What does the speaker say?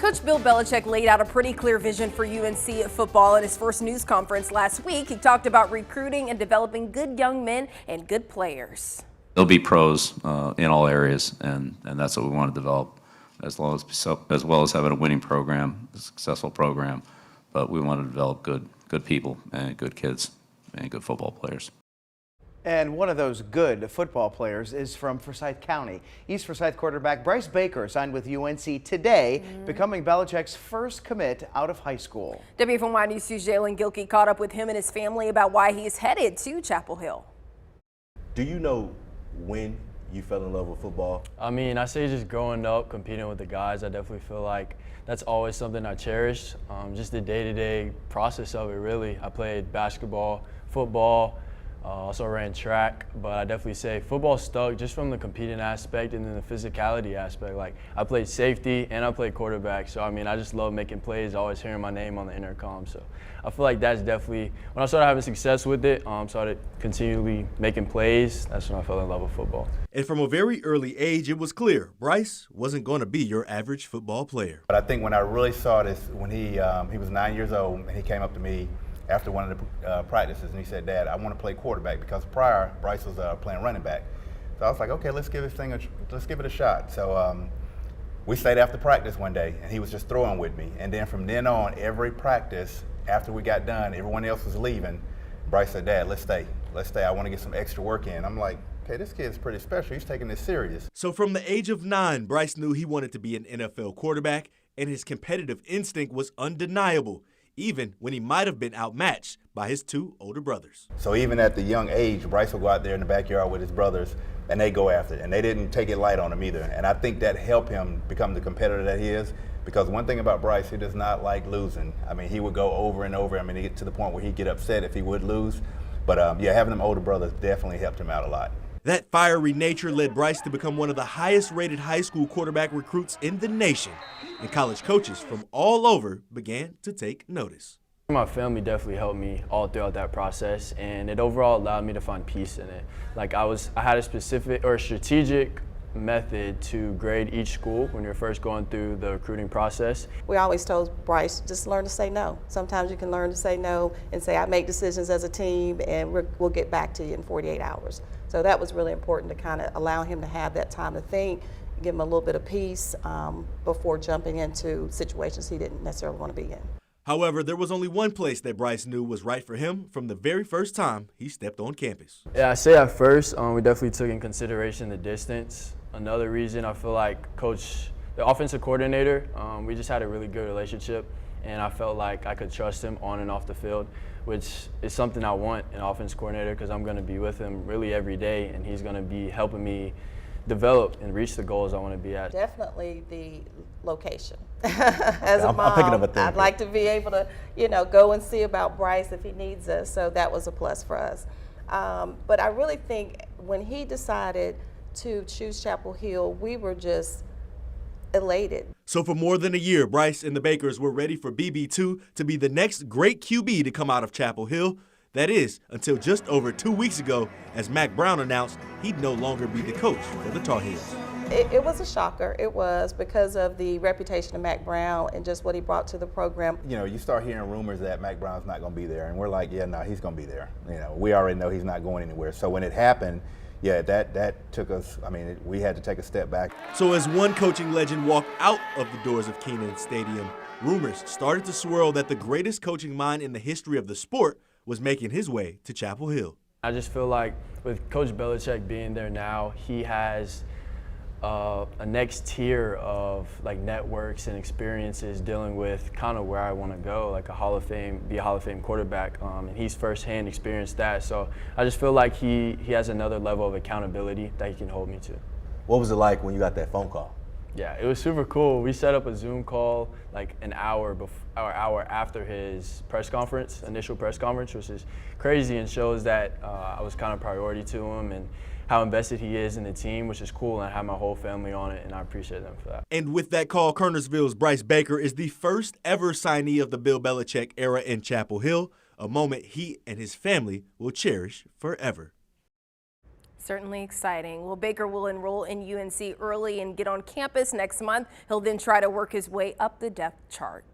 Coach Bill Belichick laid out a pretty clear vision for UNC football at his first news conference last week. He talked about recruiting and developing good young men and good players. They'll be pros in all areas, and that's what we want to develop, as well as having a winning program, a successful program. But we want to develop good people and good kids and good football players. And one of those good football players is from Forsyth County. East Forsyth quarterback Bryce Baker signed with UNC today, becoming Belichick's first commit out of high school. WFNY News 2's Jalen Gilkey caught up with him and his family about why he's headed to Chapel Hill. Do you know when you fell in love with football? I mean, I say just growing up, competing with the guys, I definitely feel like that's always something I cherish. Just the day-to-day process of it, really. I played basketball, football, also ran track, but I definitely say football stuck just from the competing aspect and then the physicality aspect. Like, I played safety and I played quarterback, so I mean, I just love making plays, always hearing my name on the intercom. So I feel like that's definitely, when I started having success with it, started continually making plays, that's when I fell in love with football. And from a very early age, it was clear Bryce wasn't going to be your average football player. But I think when I really saw this, when he was 9 years old and he came up to me after one of the practices and he said, "Dad, I want to play quarterback," because prior Bryce was playing running back. So I was like, "Okay, let's give it a shot." So we stayed after practice one day and he was just throwing with me. And then from then on, every practice after we got done, everyone else was leaving. Bryce said, "Dad, let's stay. I want to get some extra work in." I'm like, okay, this kid's pretty special. He's taking this serious. So from the age of 9, Bryce knew he wanted to be an NFL quarterback, and his competitive instinct was undeniable, even when he might have been outmatched by his 2 older brothers. So even at the young age, Bryce will go out there in the backyard with his brothers and they go after it. And they didn't take it light on him either. And I think that helped him become the competitor that he is. Because one thing about Bryce, he does not like losing. I mean, he would go over and over. I mean, he get to the point where he'd get upset if he would lose. But yeah, having them older brothers definitely helped him out a lot. That fiery nature led Bryce to become one of the highest-rated high school quarterback recruits in the nation, and college coaches from all over began to take notice. My family definitely helped me all throughout that process, and it overall allowed me to find peace in it. Like I had a specific or strategic method to grade each school when you're first going through the recruiting process. We always told Bryce, just learn to say no. Sometimes you can learn to say no and say, I make decisions as a team and we'll get back to you in 48 hours. So that was really important to kind of allow him to have that time to think, give him a little bit of peace before jumping into situations he didn't necessarily want to be in. However, there was only one place that Bryce knew was right for him from the very first time he stepped on campus. Yeah, I say at first, we definitely took in consideration the distance. Another reason I feel like the offensive coordinator, we just had a really good relationship, and I felt like I could trust him on and off the field, which is something I want in an offensive coordinator because I'm going to be with him really every day, and he's going to be helping me develop and reach the goals I want to be at. Definitely the location. As a mom, I'm picking up a thing. I'd like to be able to, go and see about Bryce if he needs us. So that was a plus for us. But I really think when he decided to choose Chapel Hill, we were just elated. So for more than a year, Bryce and the Bakers were ready for BB2 to be the next great QB to come out of Chapel Hill. That is, until just over 2 weeks ago, as Mack Brown announced he'd no longer be the coach for the Tar Heels. It was a shocker. It was because of the reputation of Mack Brown and just what he brought to the program. You start hearing rumors that Mack Brown's not going to be there, and we're like, yeah, no, he's going to be there. We already know he's not going anywhere. So when it happened, yeah, that took us, we had to take a step back. So as one coaching legend walked out of the doors of Kenan Stadium, rumors started to swirl that the greatest coaching mind in the history of the sport was making his way to Chapel Hill. I just feel like with Coach Belichick being there now, he has a next tier of networks and experiences dealing with kind of where I want to go, like be a Hall of Fame quarterback, and he's firsthand experienced that. So I just feel like he has another level of accountability that he can hold me to. What was it like when you got that phone call? Yeah, it was super cool. We set up a Zoom call like an hour after his initial press conference, which is crazy and shows that I was kind of priority to him and how invested he is in the team, which is cool, and I have my whole family on it, and I appreciate them for that. And with that call, Kernersville's Bryce Baker is the first ever signee of the Bill Belichick era in Chapel Hill, a moment he and his family will cherish forever. Certainly exciting. Well, Baker will enroll in UNC early and get on campus next month. He'll then try to work his way up the depth chart.